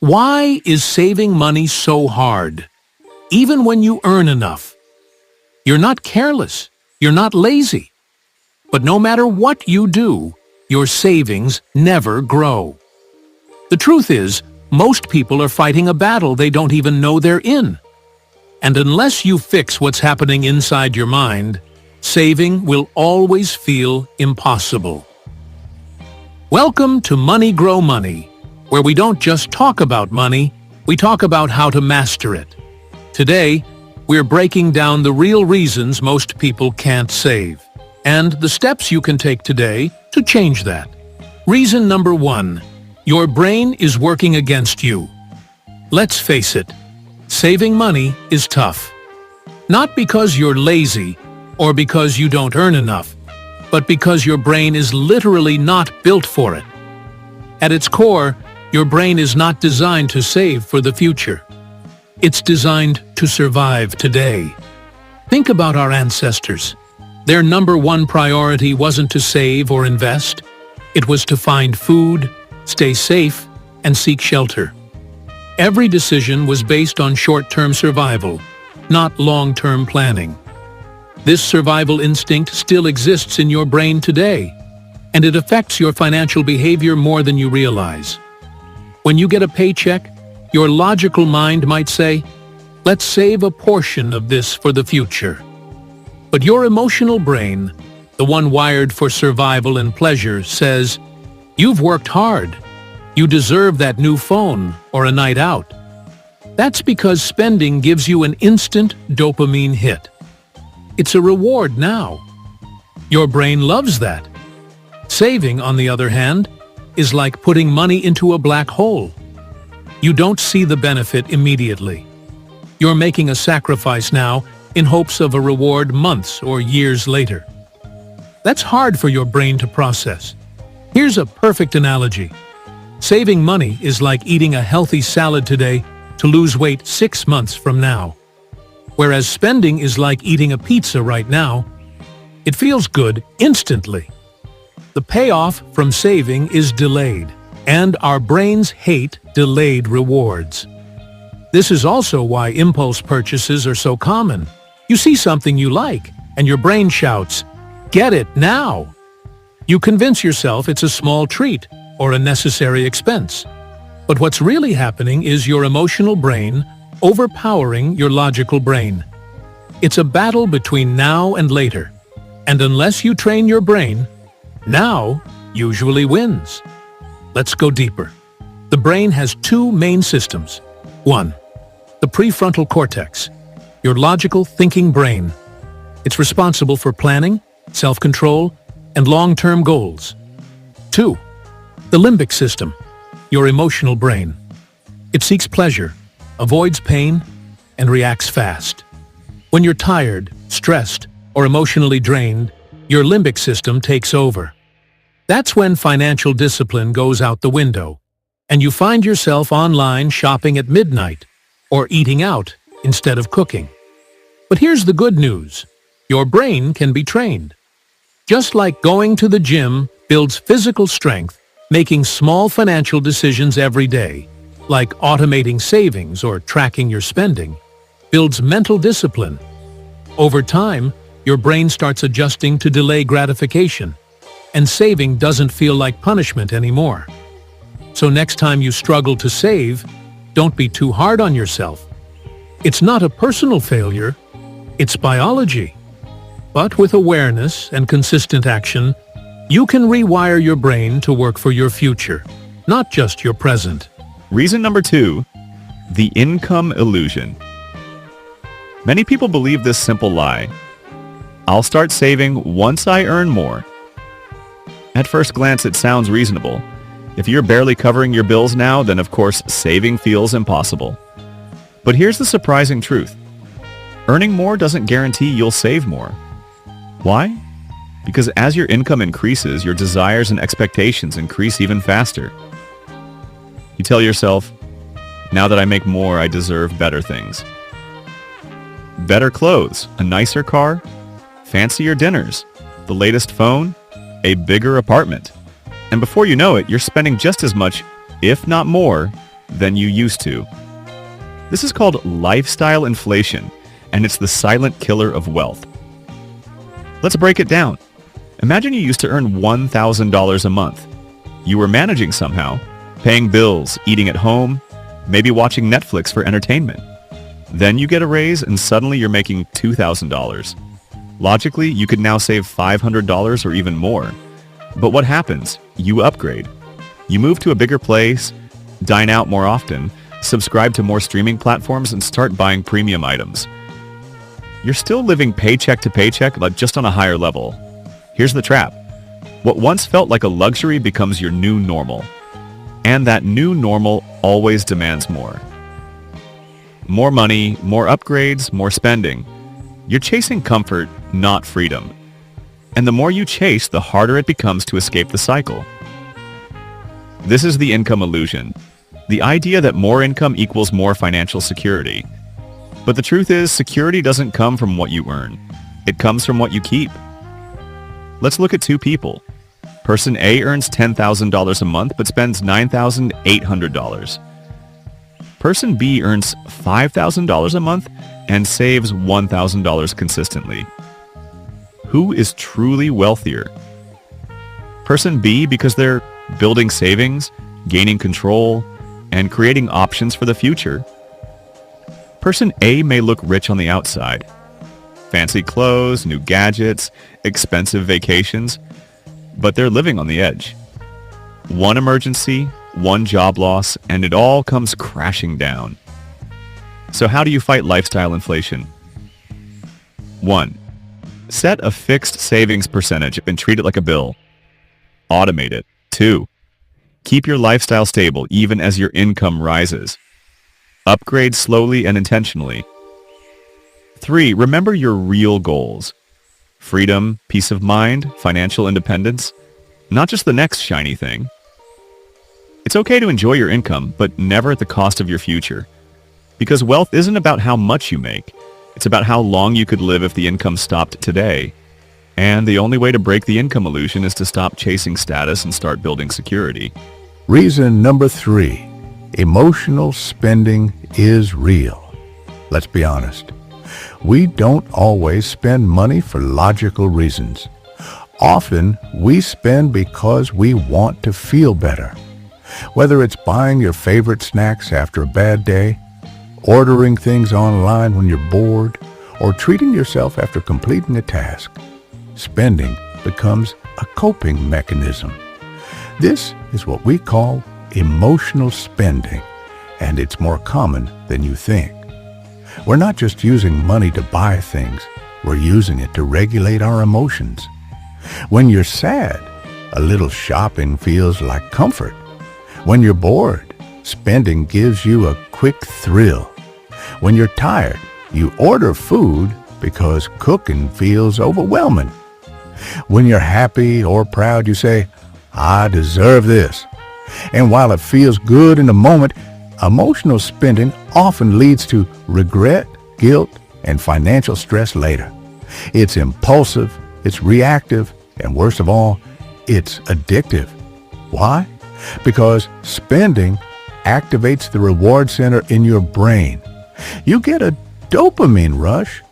Why is saving money so hard? Even when you earn enough. You're not careless. You're not lazy. But no matter what you do, your savings never grow. The truth is, most people are fighting a battle they don't even know they're in. And unless you fix what's happening inside your mind, saving will always feel impossible. Welcome to Money Grow Money, where we don't just talk about money, we talk about how to master it. Today, we're breaking down the real reasons most people can't save, and the steps you can take today to change that. Reason number 1. Your brain is working against you. Let's face it, saving money is tough. Not because you're lazy or because you don't earn enough, but because your brain is literally not built for it. At its core, your brain is not designed to save for the future. It's designed to survive today. Think about our ancestors. Their number 1 priority wasn't to save or invest. It was to find food, stay safe, and seek shelter. Every decision was based on short-term survival, not long-term planning. This survival instinct still exists in your brain today, and it affects your financial behavior more than you realize. When you get a paycheck, your logical mind might say, "Let's save a portion of this for the future." But your emotional brain, the one wired for survival and pleasure, says, "You've worked hard. You deserve that new phone or a night out." That's because spending gives you an instant dopamine hit. It's a reward now. Your brain loves that. Saving, on the other hand, is like putting money into a black hole. You don't see the benefit immediately. You're making a sacrifice now in hopes of a reward months or years later. That's hard for your brain to process. Here's a perfect analogy. Saving money is like eating a healthy salad today to lose weight 6 months from now. Whereas spending is like eating a pizza right now. It feels good instantly. The payoff from saving is delayed, and our brains hate delayed rewards. This is also why impulse purchases are so common. You see something you like, and your brain shouts, "Get it now!" You convince yourself it's a small treat or a necessary expense. But what's really happening is your emotional brain overpowering your logical brain. It's a battle between now and later, and unless you train your brain, now usually wins. Let's go deeper. The brain has 2 main systems. 1. The prefrontal cortex, your logical thinking brain. It's responsible for planning, self-control, and long-term goals. 2. The limbic system, your emotional brain. It seeks pleasure, avoids pain, and reacts fast. When you're tired, stressed, or emotionally drained, your limbic system takes over. That's when financial discipline goes out the window, and you find yourself online shopping at midnight or eating out instead of cooking. But here's the good news. Your brain can be trained. Just like going to the gym builds physical strength, making small financial decisions every day, like automating savings or tracking your spending, builds mental discipline. Over time, your brain starts adjusting to delay gratification, and saving doesn't feel like punishment anymore. So next time you struggle to save, don't be too hard on yourself. It's not a personal failure, it's biology. But with awareness and consistent action, you can rewire your brain to work for your future, not just your present. Reason number 2, the income illusion. Many people believe this simple lie. I'll start saving once I earn more. At first glance, it sounds reasonable. If you're barely covering your bills now, then of course saving feels impossible. But here's the surprising truth. Earning more doesn't guarantee you'll save more. Why? Because as your income increases, your desires and expectations increase even faster. You tell yourself, now that I make more, I deserve better things. Better clothes, a nicer car, fancier dinners, the latest phone, a bigger apartment. And before you know it, you're spending just as much, if not more, than you used to. This is called lifestyle inflation, and it's the silent killer of wealth. Let's break it down. Imagine you used to earn $1,000 a month. You were managing somehow, paying bills, eating at home, maybe watching Netflix for entertainment. Then you get a raise and suddenly you're making $2,000. Logically, you could now save $500 or even more. But what happens? You upgrade. You move to a bigger place, dine out more often, subscribe to more streaming platforms, and start buying premium items. You're still living paycheck to paycheck, but just on a higher level. Here's the trap. What once felt like a luxury becomes your new normal. And that new normal always demands more. More money, more upgrades, more spending. You're chasing comfort, not freedom. And the more you chase, the harder it becomes to escape the cycle. This is the income illusion. The idea that more income equals more financial security. But the truth is, security doesn't come from what you earn. It comes from what you keep. Let's look at two people. Person A earns $10,000 a month but spends $9,800. Person B earns $5,000 a month and saves $1,000 consistently. Who is truly wealthier? Person B, because they're building savings, gaining control, and creating options for the future. Person A may look rich on the outside. Fancy clothes, new gadgets, expensive vacations, but they're living on the edge. One emergency, one job loss, and it all comes crashing down. So how do you fight lifestyle inflation? 1. Set a fixed savings percentage and treat it like a bill. Automate it. 2. Keep your lifestyle stable even as your income rises. Upgrade slowly and intentionally. 3. Remember your real goals. Freedom, peace of mind, financial independence. Not just the next shiny thing. It's okay to enjoy your income, but never at the cost of your future. Because wealth isn't about how much you make. It's about how long you could live if the income stopped today. And the only way to break the income illusion is to stop chasing status and start building security. Reason number 3. Emotional spending is real. Let's be honest. We don't always spend money for logical reasons. Often, we spend because we want to feel better. Whether it's buying your favorite snacks after a bad day, ordering things online when you're bored, or treating yourself after completing a task, spending becomes a coping mechanism. This is what we call emotional spending, and it's more common than you think. We're not just using money to buy things, we're using it to regulate our emotions. When you're sad, a little shopping feels like comfort. When you're bored, spending gives you a quick thrill. When you're tired, you order food because cooking feels overwhelming. When you're happy or proud, you say, "I deserve this." And while it feels good in the moment, emotional spending often leads to regret, guilt, and financial stress later. It's impulsive, it's reactive, and worst of all, it's addictive. Why? Because spending activates the reward center in your brain. You get a dopamine rush,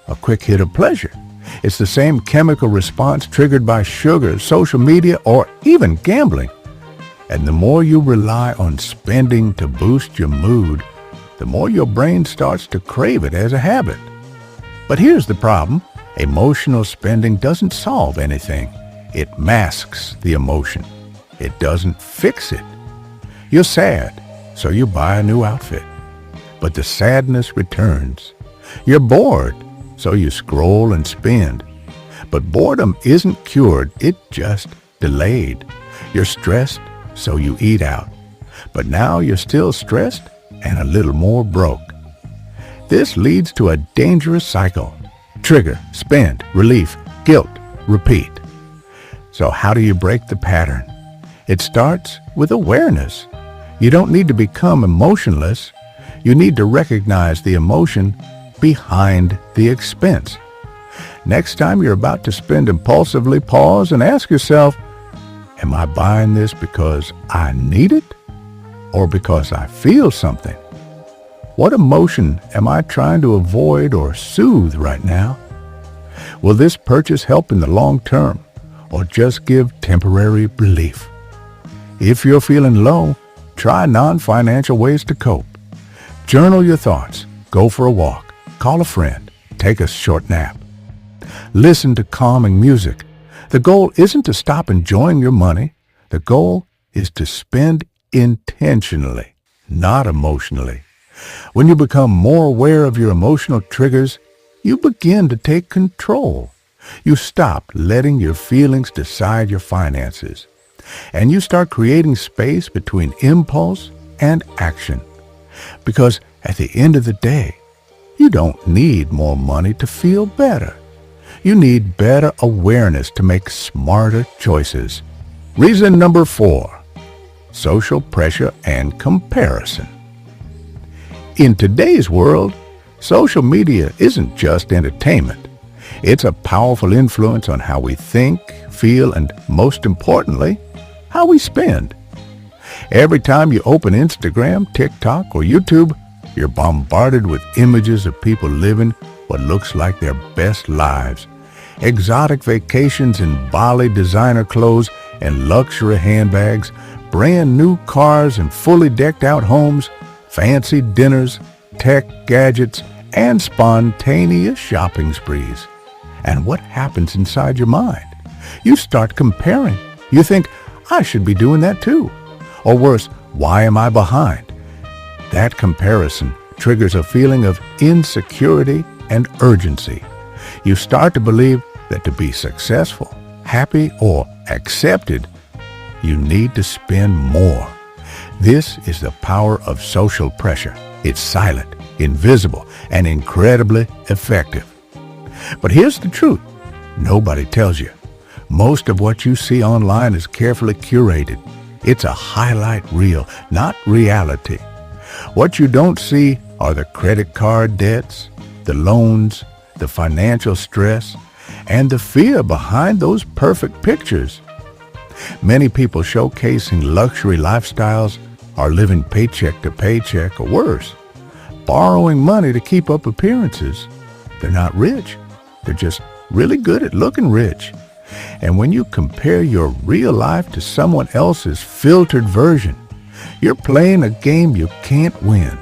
a quick hit of pleasure. It's the same chemical response triggered by sugar, social media, or even gambling. And the more you rely on spending to boost your mood, the more your brain starts to crave it as a habit. But here's the problem. Emotional spending doesn't solve anything. It masks the emotion. It doesn't fix it. You're sad, so you buy a new outfit. But the sadness returns. You're bored, so you scroll and spend. But boredom isn't cured, it's just delayed. You're stressed, so you eat out. But now you're still stressed and a little more broke. This leads to a dangerous cycle. Trigger, spend, relief, guilt, repeat. So how do you break the pattern? It starts with awareness. You don't need to become emotionless. You need to recognize the emotion behind the expense. Next time you're about to spend impulsively, pause and ask yourself, am I buying this because I need it? or because I feel something? What emotion am I trying to avoid or soothe right now? Will this purchase help in the long term or just give temporary relief? If you're feeling low, try non-financial ways to cope. Journal your thoughts, go for a walk, call a friend, take a short nap. Listen to calming music. The goal isn't to stop enjoying your money. The goal is to spend intentionally, not emotionally. When you become more aware of your emotional triggers, you begin to take control. You stop letting your feelings decide your finances, and you start creating space between impulse and action. Because at the end of the day, you don't need more money to feel better. You need better awareness to make smarter choices. Reason number 4, social pressure and comparison. In today's world, social media isn't just entertainment. It's a powerful influence on how we think, feel, and most importantly, how we spend. Every time you open Instagram, TikTok, or YouTube, you're bombarded with images of people living what looks like their best lives. Exotic vacations in Bali designer clothes and luxury handbags, brand new cars and fully decked out homes, fancy dinners, tech gadgets, and spontaneous shopping sprees. And what happens inside your mind? You start comparing. You think, I should be doing that too. Or worse, why am I behind? That comparison triggers a feeling of insecurity and urgency. You start to believe that to be successful, happy, or accepted, you need to spend more. This is the power of social pressure. It's silent, invisible, and incredibly effective. But here's the truth. Nobody tells you. Most of what you see online is carefully curated. It's a highlight reel, not reality. What you don't see are the credit card debts, the loans, the financial stress, and the fear behind those perfect pictures. Many people showcasing luxury lifestyles are living paycheck to paycheck or worse, borrowing money to keep up appearances. They're not rich. They're just really good at looking rich. And when you compare your real life to someone else's filtered version, you're playing a game you can't win.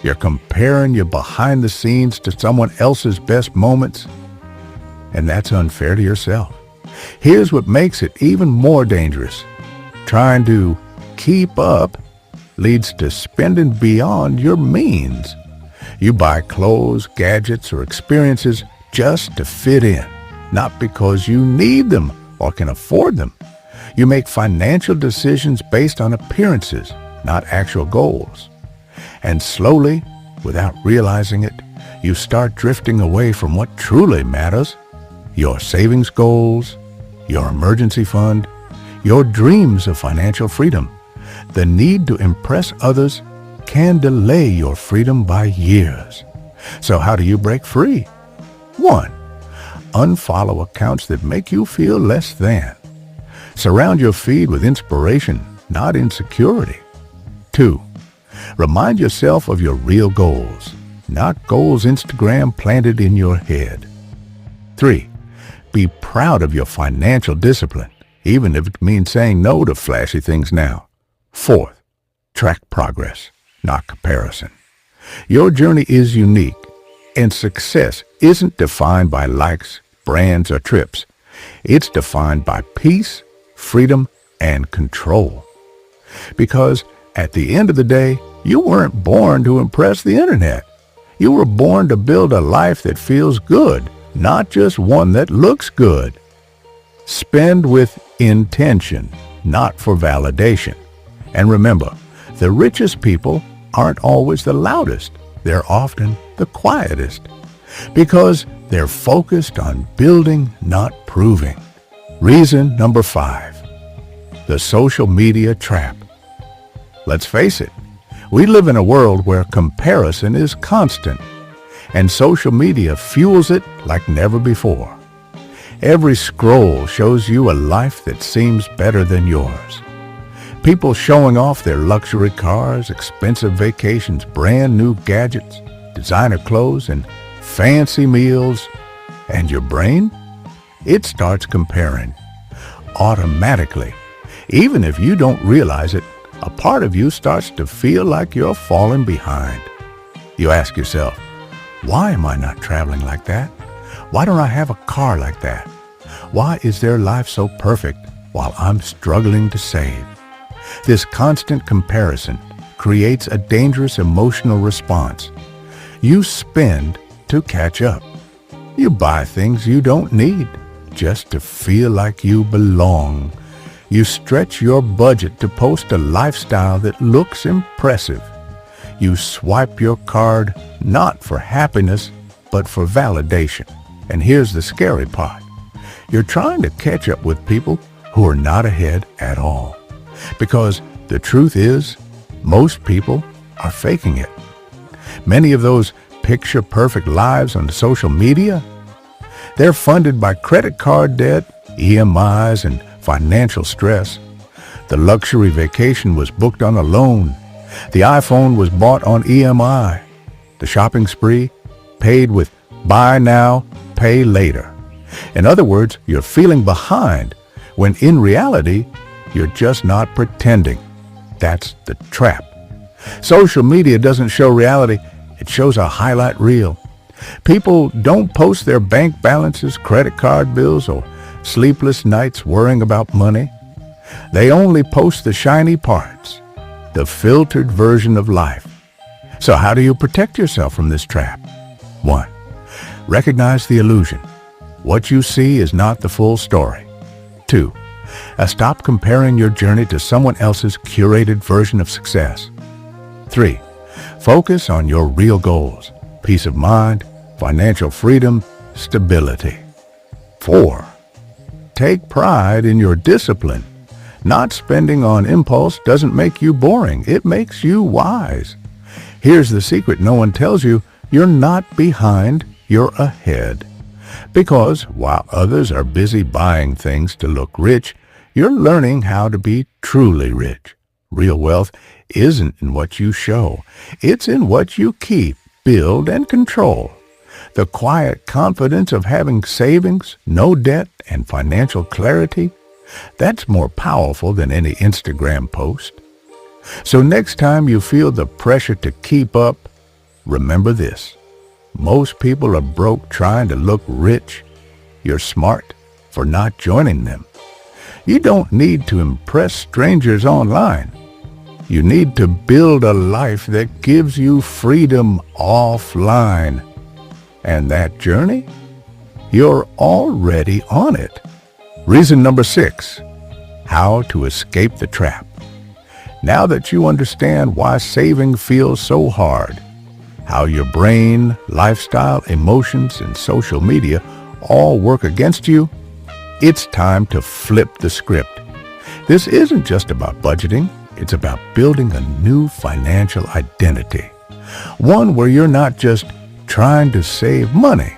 You're comparing your behind the scenes to someone else's best moments, and that's unfair to yourself. Here's what makes it even more dangerous. Trying to keep up leads to spending beyond your means. You buy clothes, gadgets, or experiences just to fit in, not because you need them or can afford them. You make financial decisions based on appearances, not actual goals. And slowly, without realizing it, you start drifting away from what truly matters: your savings goals, your emergency fund, your dreams of financial freedom. The need to impress others can delay your freedom by years. So how do you break free? 1. Unfollow accounts that make you feel less than. Surround your feed with inspiration, not insecurity. 2. Remind yourself of your real goals, not goals Instagram planted in your head. 3. Be proud of your financial discipline, even if it means saying no to flashy things now. 4. Track progress, not comparison. Your journey is unique, and success isn't defined by likes, brands, or trips. It's defined by peace, freedom, and control. Because at the end of the day, you weren't born to impress the internet. You were born to build a life that feels good, not just one that looks good. Spend with intention, not for validation. And remember, the richest people aren't always the loudest. They're often the quietest, because they're focused on building, not proving. Reason number 5, the social media trap. Let's face it, we live in a world where comparison is constant, and social media fuels it like never before. Every scroll shows you a life that seems better than yours. People showing off their luxury cars, expensive vacations, brand new gadgets, designer clothes, and fancy meals. And your brain? It starts comparing. Automatically. Even if you don't realize it, a part of you starts to feel like you're falling behind. You ask yourself, why am I not traveling like that? Why don't I have a car like that? Why is their life so perfect while I'm struggling to save? This constant comparison creates a dangerous emotional response. You spend to catch up. You buy things you don't need just to feel like you belong. You stretch your budget to post a lifestyle that looks impressive. You swipe your card not for happiness, but for validation. And here's the scary part. You're trying to catch up with people who are not ahead at all. Because the truth is, most people are faking it. Many of those picture-perfect lives on social media, they're funded by credit card debt, EMIs, and financial stress. The luxury vacation was booked on a loan. The iPhone was bought on EMI. The shopping spree paid with buy now, pay later. In other words, you're feeling behind when in reality, you're just not pretending. That's the trap. Social media doesn't show reality. It shows a highlight reel. People don't post their bank balances, credit card bills, or sleepless nights worrying about money. They only post the shiny parts, the filtered version of life. So how do you protect yourself from this trap? 1. Recognize the illusion. What you see is not the full story. 2. Stop comparing your journey to someone else's curated version of success. 3. Focus on your real goals: peace of mind, financial freedom, stability. 4. Take pride in your discipline. Not spending on impulse doesn't make you boring. It makes you wise. Here's the secret no one tells you. You're not behind, you're ahead. Because while others are busy buying things to look rich, you're learning how to be truly rich. Real wealth isn't in what you show. It's in what you keep, build, and control. The quiet confidence of having savings, no debt, and financial clarity, that's more powerful than any Instagram post. So next time you feel the pressure to keep up, remember this. Most people are broke trying to look rich. You're smart for not joining them. You don't need to impress strangers online. You need to build a life that gives you freedom offline. And that journey? You're already on it. Reason number 6, how to escape the trap. Now that you understand why saving feels so hard, how your brain, lifestyle, emotions, and social media all work against you, it's time to flip the script. This isn't just about budgeting. It's about building a new financial identity. One where you're not just trying to save money.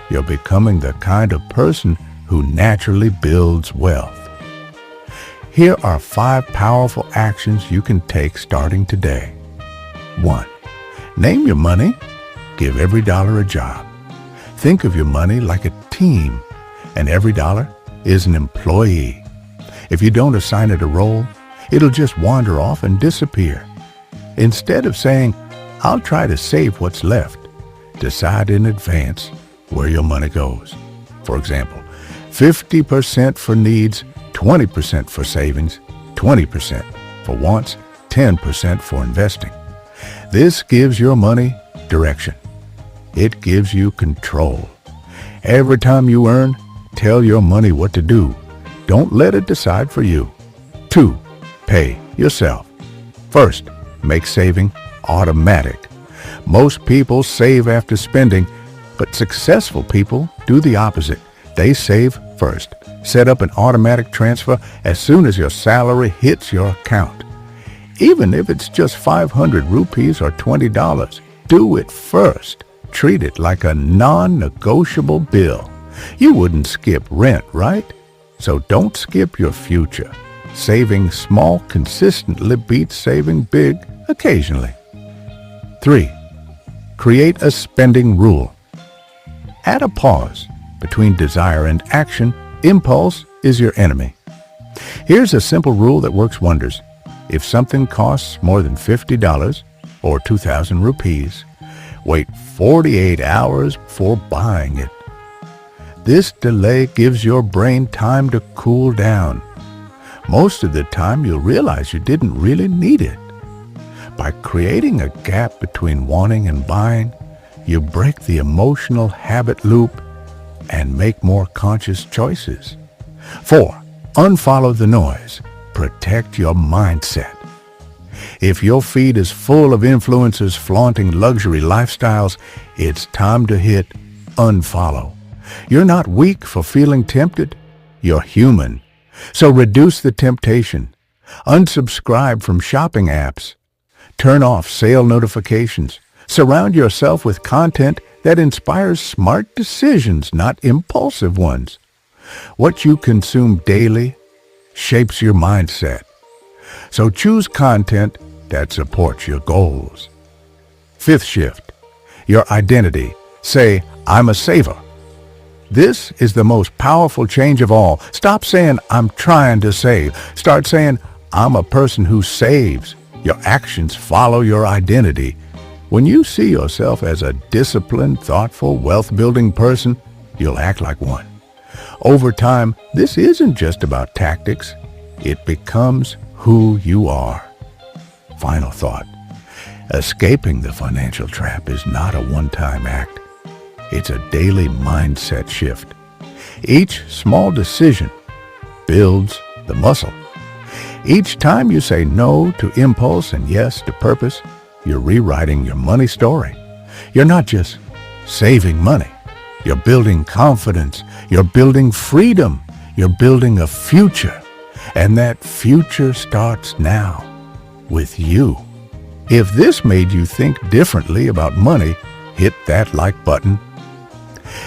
You're becoming the kind of person who naturally builds wealth. Here are 5 powerful actions you can take starting today. 1. Name your money. Give every dollar a job. Think of your money like a team, and every dollar is an employee. If you don't assign it a role, it'll just wander off and disappear. Instead of saying, I'll try to save what's left, decide in advance where your money goes. For example, 50% for needs, 20% for savings, 20% for wants, 10% for investing. This gives your money direction. It gives you control. Every time you earn, tell your money what to do. Don't let it decide for you. 2. Pay yourself. First, make saving automatic. Most people save after spending, but successful people do the opposite. They save first. Set up an automatic transfer as soon as your salary hits your account. Even if it's just 500 rupees or $20, do it first. Treat it like a non-negotiable bill. You wouldn't skip rent, right? So don't skip your future. Saving small consistently beats saving big occasionally. 3. Create a spending rule. Add a pause between desire and action. Impulse is your enemy. Here's a simple rule that works wonders. If something costs more than $50 or 2,000 rupees, wait 48 hours before buying it. This delay gives your brain time to cool down. Most of the time you'll realize you didn't really need it. By creating a gap between wanting and buying, you break the emotional habit loop and make more conscious choices. 4. Unfollow the noise. Protect your mindset. If your feed is full of influencers flaunting luxury lifestyles, it's time to hit unfollow. You're not weak for feeling tempted. You're human. So reduce the temptation. Unsubscribe from shopping apps. Turn off sale notifications. Surround yourself with content that inspires smart decisions, not impulsive ones. What you consume daily shapes your mindset. So choose content that supports your goals. 5th shift, your identity. Say, I'm a saver. This is the most powerful change of all. Stop saying, I'm trying to save. Start saying, I'm a person who saves. Your actions follow your identity. When you see yourself as a disciplined, thoughtful, wealth-building person, you'll act like one. Over time, this isn't just about tactics. It becomes who you are. Final thought. Escaping the financial trap is not a one-time act. It's a daily mindset shift. Each small decision builds the muscle. Each time you say no to impulse and yes to purpose, you're rewriting your money story. You're not just saving money. You're building confidence. You're building freedom. You're building a future. And that future starts now with you. If this made you think differently about money, hit that like button.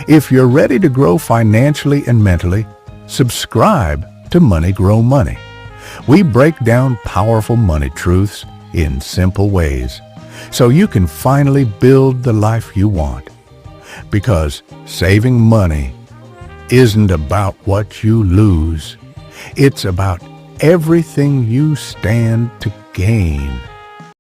If you're ready to grow financially and mentally, subscribe to Money Grow Money. We break down powerful money truths in simple ways so you can finally build the life you want. Because saving money isn't about what you lose. It's about everything you stand to gain.